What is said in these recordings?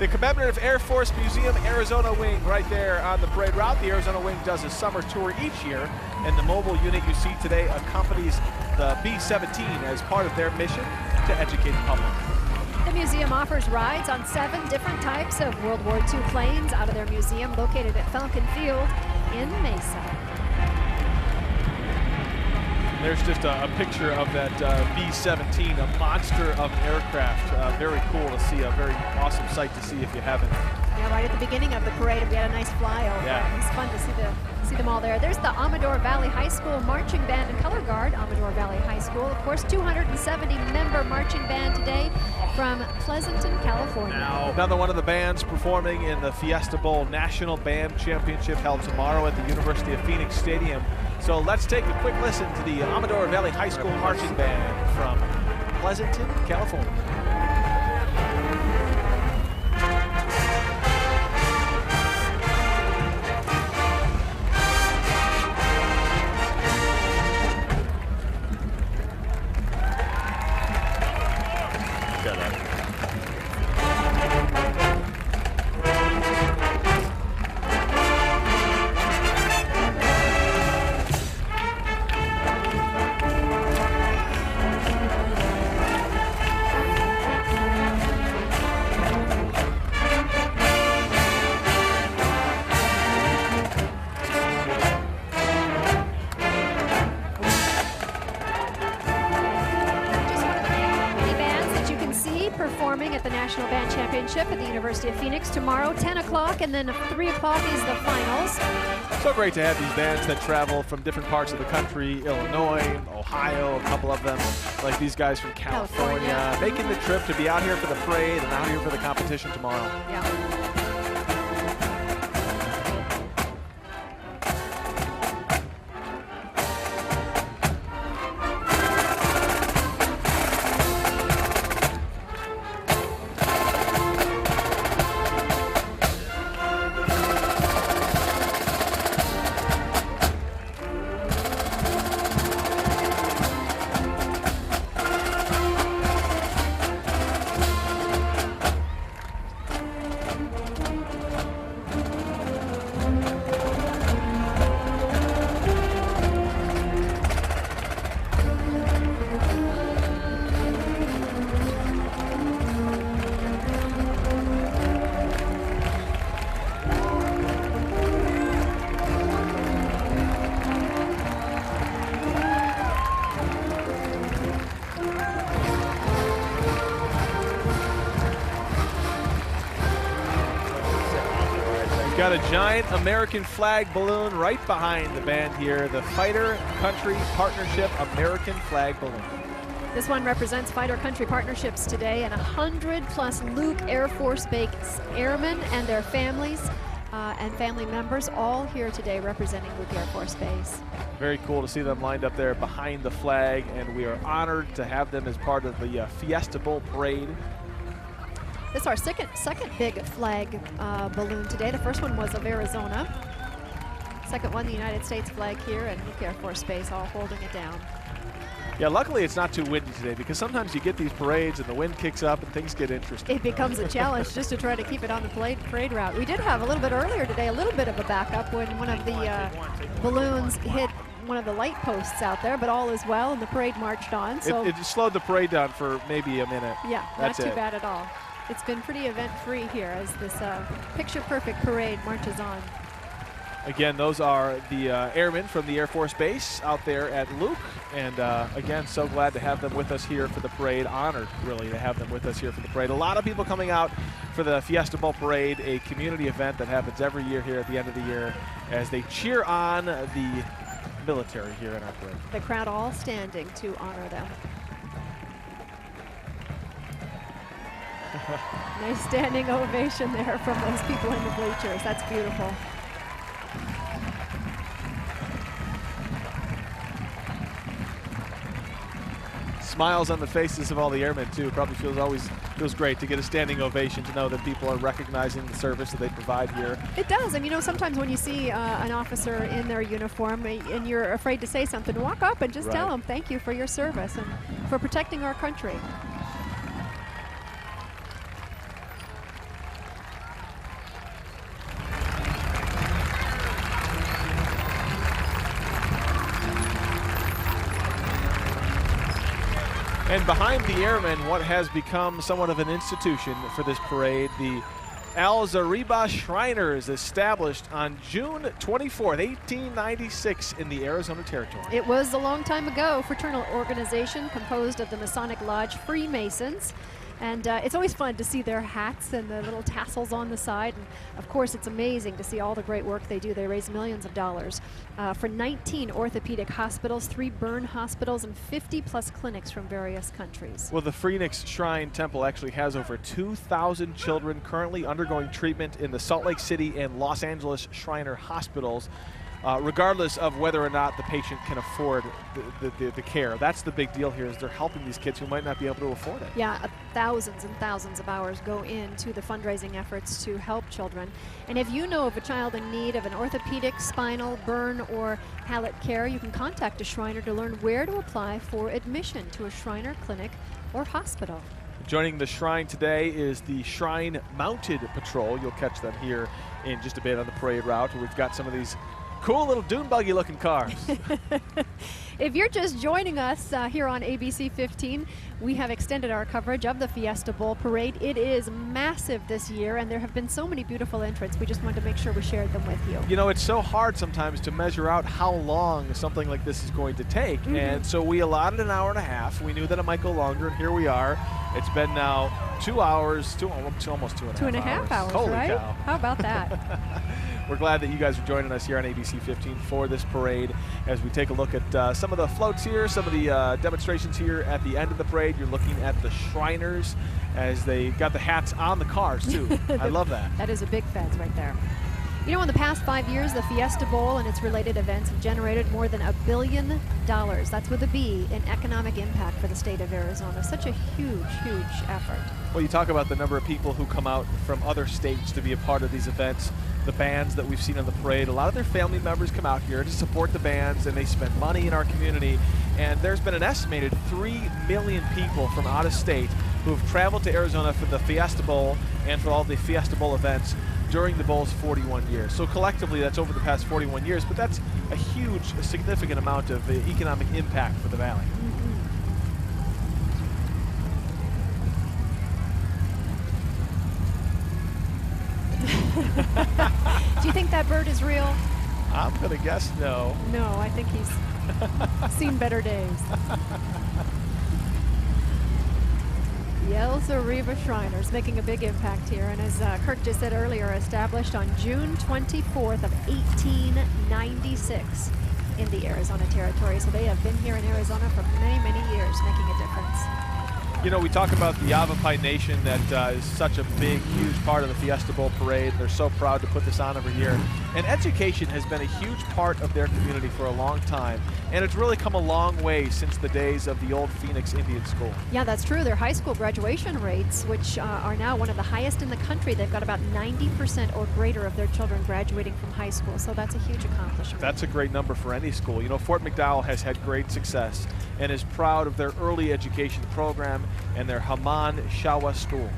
The Commemorative Air Force Museum Arizona Wing right there on the parade route. The Arizona Wing does a summer tour each year, and the mobile unit you see today accompanies the B-17 as part of their mission to educate the public. The museum offers rides on 7 different types of World War II planes out of their museum located at Falcon Field in Mesa. There's just a picture of that B-17, a monster of an aircraft. Very cool to see, a very awesome sight to see if you haven't. Yeah, right at the beginning of the parade, we had a nice flyover. Yeah. It was fun to see them all there. There's the Amador Valley High School Marching Band and Color Guard, Amador Valley High School. Of course, 270-member marching band today from Pleasanton, California. Now, another one of the bands performing in the Fiesta Bowl National Band Championship held tomorrow at the University of Phoenix Stadium. So let's take a quick listen to the Amador Valley High School Marching Band from Pleasanton, California. Performing at the National Band Championship at the University of Phoenix tomorrow, 10 o'clock, and then 3 o'clock is the finals. So great to have these bands that travel from different parts of the country, Illinois, Ohio, a couple of them, like these guys from California, making the trip to be out here for the parade and out here for the competition tomorrow. Yeah. Got a giant American flag balloon right behind the band here, the Fighter Country Partnership American Flag Balloon. This one represents Fighter Country Partnerships today, and 100+ Luke Air Force Base airmen and their families and family members all here today representing Luke Air Force Base. Very cool to see them lined up there behind the flag, and we are honored to have them as part of the Fiesta Bowl parade. This is our second big flag balloon today. The first one was of Arizona. Second one, the United States flag here, and Luke Air Force Base all holding it down. Yeah, luckily it's not too windy today, because sometimes you get these parades and the wind kicks up and things get interesting. It becomes a challenge just to try to keep it on the parade route. We did have a little bit earlier today, a little bit of a backup when one of the balloons hit one of the light posts out there, but all is well, and the parade marched on. So it slowed the parade down for maybe a minute. Yeah, not too bad at all. It's been pretty event-free here as this picture-perfect parade marches on. Again, those are the airmen from the Air Force Base out there at Luke. And again, so glad to have them with us here for the parade. Honored, really, to have them with us here for the parade. A lot of people coming out for the Fiesta Bowl Parade, a community event that happens every year here at the end of the year as they cheer on the military here in our parade. The crowd all standing to honor them. Nice standing ovation there from those people in the bleachers. That's beautiful. Smiles on the faces of all the airmen too. Probably feels great to get a standing ovation, to know that people are recognizing the service that they provide here. It does, and you know, sometimes when you see an officer in their uniform and you're afraid to say something, walk up and just tell them thank you for your service and for protecting our country. And behind the Airmen, what has become somewhat of an institution for this parade, the Al Zariba Shriners, established on June 24th, 1896 in the Arizona Territory. It was a long time ago. Fraternal organization composed of the Masonic Lodge Freemasons. And it's always fun to see their hats and the little tassels on the side. And of course, it's amazing to see all the great work they do. They raise millions of dollars for 19 orthopedic hospitals, 3 burn hospitals, and 50+ clinics from various countries. Well, the Phoenix Shrine Temple actually has over 2,000 children currently undergoing treatment in the Salt Lake City and Los Angeles Shriner hospitals. Regardless of whether or not the patient can afford the care. That's the big deal here, is they're helping these kids who might not be able to afford it. Yeah, thousands and thousands of hours go into the fundraising efforts to help children. And if you know of a child in need of an orthopedic, spinal, burn, or palate care, you can contact a Shriner to learn where to apply for admission to a Shriner clinic or hospital. Joining the Shrine today is the Shrine Mounted Patrol. You'll catch them here in just a bit on the parade route. We've got some of these cool little dune buggy looking cars. If you're just joining us here on ABC 15, we have extended our coverage of the Fiesta Bowl parade. It is massive this year, and there have been so many beautiful entrants. We just wanted to make sure we shared them with you. You know, it's so hard sometimes to measure out how long something like this is going to take. And so we allotted an hour and a half. We knew that it might go longer, and here we are. It's been now 2 hours, almost 2.5 hours. Holy right? Cow. How about that? We're glad that you guys are joining us here on ABC 15 for this parade as we take a look at some of the floats here, some of the demonstrations here at the end of the parade. You're looking at the Shriners as they got the hats on the cars, too. I love that. That is a big feds right there. You know, in the past 5 years, the Fiesta Bowl and its related events have generated more than $1 billion. That's with a B, in economic impact for the state of Arizona. Such a huge, huge effort. Well, you talk about the number of people who come out from other states to be a part of these events. The bands that we've seen on the parade, a lot of their family members come out here to support the bands, and they spend money in our community. And there's been an estimated 3 million people from out of state who have traveled to Arizona for the Fiesta Bowl and for all the Fiesta Bowl events during the Bowl's 41 years. So collectively, that's over the past 41 years, but that's a huge, significant amount of economic impact for the Valley. Do you think that bird is real? I'm going to guess no. No, I think he's seen better days. The El Zariba Shriners making a big impact here, and as Kirk just said earlier, established on June 24th of 1896 in the Arizona Territory. So they have been here in Arizona for many, many years, making a difference. You know, we talk about the Yavapai Nation that is such a big, huge part of the Fiesta Bowl parade. They're so proud to put this on every year. And education has been a huge part of their community for a long time. And it's really come a long way since the days of the old Phoenix Indian School. Yeah, that's true. Their high school graduation rates, which are now one of the highest in the country, they've got about 90% or greater of their children graduating from high school. So that's a huge accomplishment. That's a great number for any school. You know, Fort McDowell has had great success and is proud of their early education program and their Haman Shawa School.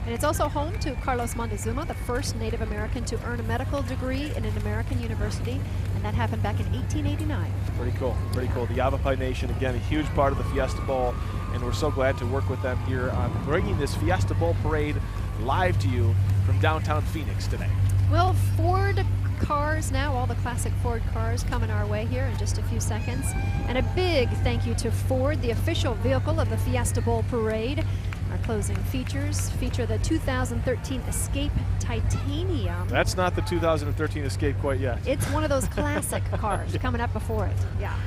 And it's also home to Carlos Montezuma, the first Native American to earn a medical degree in an American university, and that happened back in 1889. Pretty cool, pretty cool. The Yavapai Nation, again, a huge part of the Fiesta Bowl, and we're so glad to work with them here on bringing this Fiesta Bowl parade live to you from downtown Phoenix today. Well, Ford cars now, all the classic Ford cars coming our way here in just a few seconds. And a big thank you to Ford, the official vehicle of the Fiesta Bowl parade. Our closing features feature the 2013 Escape Titanium. That's not the 2013 Escape quite yet. It's one of those classic cars coming up before it. Yeah.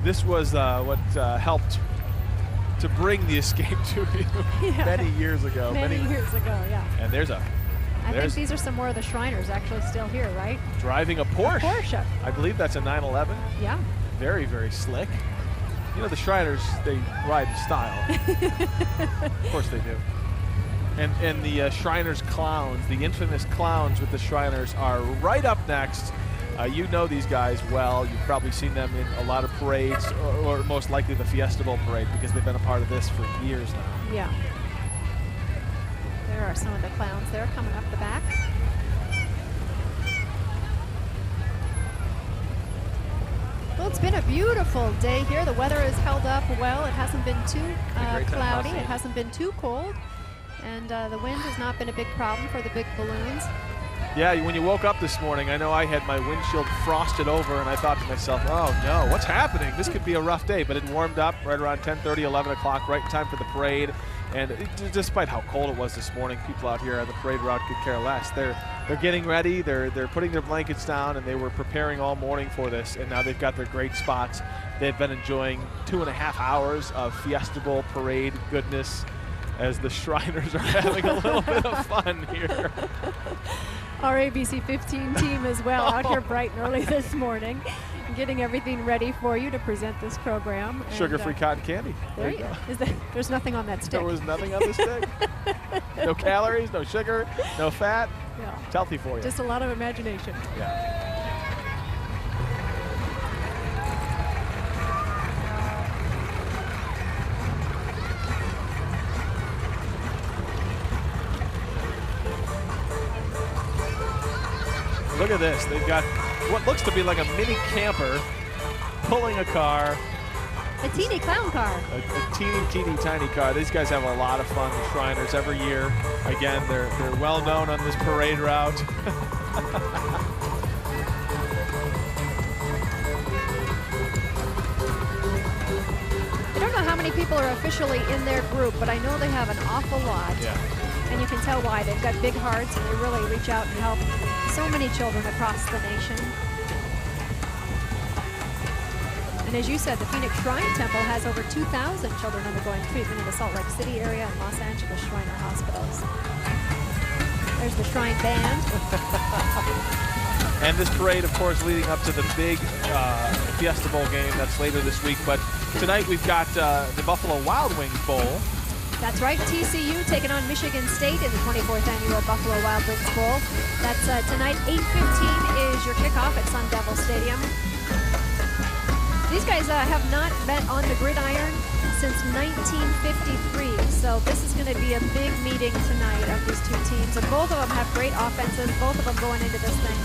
This was what helped to bring the Escape to you many years ago. Many years ago, yeah. And there's I think these are some more of the Shriners actually still here, right? Driving a Porsche. A Porsche. I believe that's a 911. Yeah. Very, very slick. You know, the Shriners, they ride in style. Of course they do. And the Shriners clowns, the infamous clowns with the Shriners, are right up next. You know these guys well. You've probably seen them in a lot of parades, or most likely the Fiesta Bowl parade, because they've been a part of this for years now. Yeah. There are some of the clowns there coming up the back. Well, it's been a beautiful day here. The weather has held up well. It hasn't been too cloudy. It hasn't been too cold. And the wind has not been a big problem for the big balloons. Yeah, when you woke up this morning, I know I had my windshield frosted over, and I thought to myself, oh no, what's happening? This could be a rough day, but it warmed up right around 10:30, 11 o'clock, right in time for the parade. And despite how cold it was this morning, people out here on the parade route could care less. They're getting ready, they're putting their blankets down, and they were preparing all morning for this, and now they've got their great spots. They've been enjoying 2.5 hours of Fiesta Bowl parade goodness as the Shriners are having a little bit of fun here. Our ABC 15 team as well out here bright and early this morning, getting everything ready for you to present this program. Sugar-free cotton candy. There you go. There's nothing on that stick. There was nothing on the stick. No calories, no sugar, no fat. Yeah. It's healthy for you. Just a lot of imagination. Yeah. Look at this. They've got what looks to be like a mini camper pulling a car. A teeny clown car. A teeny tiny car. These guys have a lot of fun, the Shriners, every year. Again, they're well known on this parade route. I don't know how many people are officially in their group, but I know they have an awful lot. Yeah. And you can tell why. They've got big hearts, and they really reach out and help so many children across the nation. And as you said, the Phoenix Shrine Temple has over 2,000 children undergoing treatment in the Salt Lake City area and Los Angeles Shriner hospitals. There's the Shrine Band. And this parade, of course, leading up to the big Fiesta Bowl game that's later this week. But tonight we've got the Buffalo Wild Wings Bowl. That's right, TCU taking on Michigan State in the 24th annual Buffalo Wild Wings Bowl. That's tonight, 8:15 is your kickoff at Sun Devil Stadium. These guys have not met on the gridiron since 1953, so this is going to be a big meeting tonight of these two teams. And both of them have great offenses, both of them going into this thing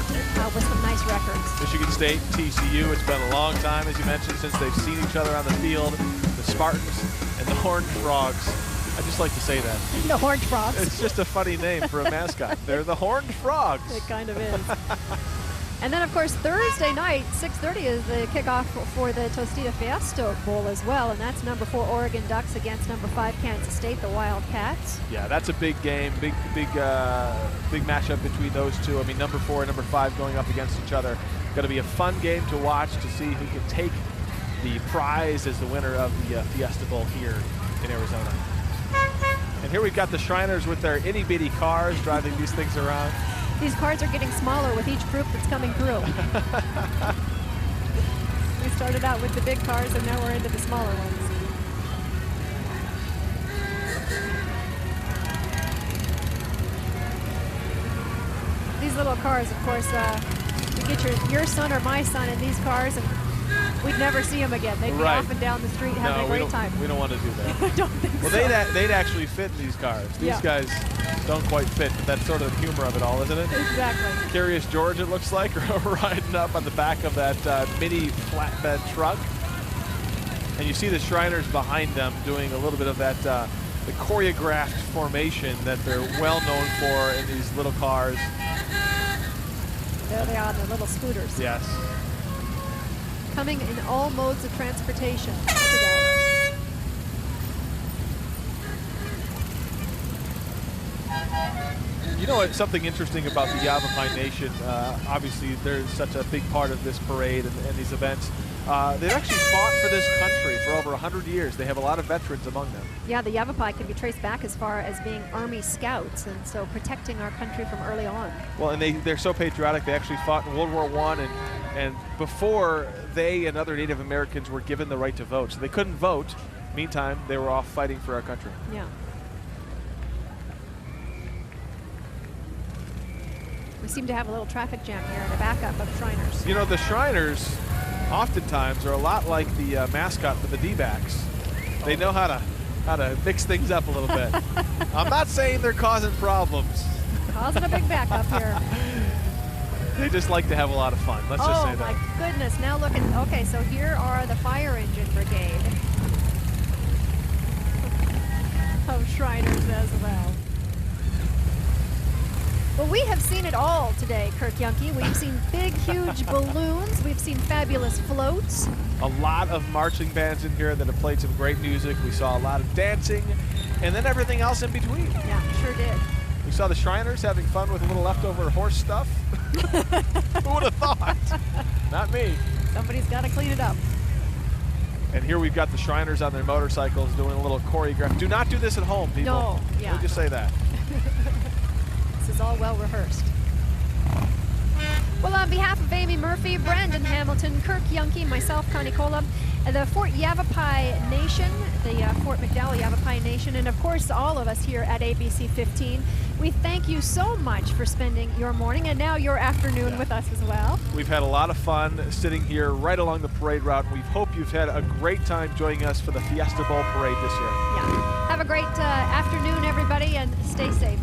with some nice records. Michigan State, TCU, it's been a long time, as you mentioned, since they've seen each other on the field. The Spartans and the Horned Frogs. I just like to say that. The Horned Frogs. It's just a funny name for a mascot. They're the Horned Frogs. It kind of is. And then, of course, Thursday night, 6:30 is the kickoff for the Tostita Fiesta Bowl as well, and that's number 4 Oregon Ducks against number 5 Kansas State, the Wildcats. Yeah, that's a big game, big matchup between those two. I mean, number 4 and number 5 going up against each other. Going to be a fun game to watch to see who can take the prize as the winner of the Fiesta Bowl here in Arizona. And here we've got the Shriners with their itty-bitty cars driving these things around. These cars are getting smaller with each group that's coming through. We started out with the big cars, and now we're into the smaller ones. These little cars, of course, you get your son or my son in these cars, and we'd never see them again. They'd be off and down the street having a great time. We don't want to do that. I don't think so. Well, they'd actually fit in these cars. These guys don't quite fit, but that's sort of the humor of it all, isn't it? Exactly. Curious George, it looks like, riding up on the back of that mini flatbed truck. And you see the Shriners behind them doing a little bit of that the choreographed formation that they're well known for in these little cars. There they are, the little scooters. Yes. Coming in all modes of transportation today. You know what, something interesting about the Yavapai Nation, obviously they're such a big part of this parade and these events. They've actually fought for this country for over 100 years. They have a lot of veterans among them. Yeah, the Yavapai can be traced back as far as being Army Scouts, and so protecting our country from early on. Well, and they're so patriotic, they actually fought in World War I, and before they and other Native Americans were given the right to vote. So they couldn't vote. Meantime, they were off fighting for our country. Yeah. We seem to have a little traffic jam here in the backup of Shriners. You know, the Shriners oftentimes are a lot like the mascot for the D-backs. They know how to mix things up a little bit. I'm not saying they're causing problems. Causing a big backup here. They just like to have a lot of fun. Let's just say that. Oh, my goodness. Now look at, okay, so here are the fire engine brigade of Shriners as well. Well, we have seen it all today, Kirk Yunke. We've seen big, huge balloons. We've seen fabulous floats. A lot of marching bands in here that have played some great music. We saw a lot of dancing, and then everything else in between. Yeah, sure did. We saw the Shriners having fun with a little leftover horse stuff. Who would have thought? Not me. Somebody's got to clean it up. And here we've got the Shriners on their motorcycles doing a little choreograph. Do not do this at home, people. No, yeah. Let me just say that. This is all well rehearsed. Well, on behalf of Amy Murphy, Brandon Hamilton, Kirk Yunke, myself, Connie Cola, the Fort Yavapai Nation, the Fort McDowell Yavapai Nation, and of course all of us here at ABC 15, we thank you so much for spending your morning and now your afternoon with us as well. We've had a lot of fun sitting here right along the parade route. We hope you've had a great time joining us for the Fiesta Bowl parade this year. Yeah. Have a great afternoon, everybody, and stay safe.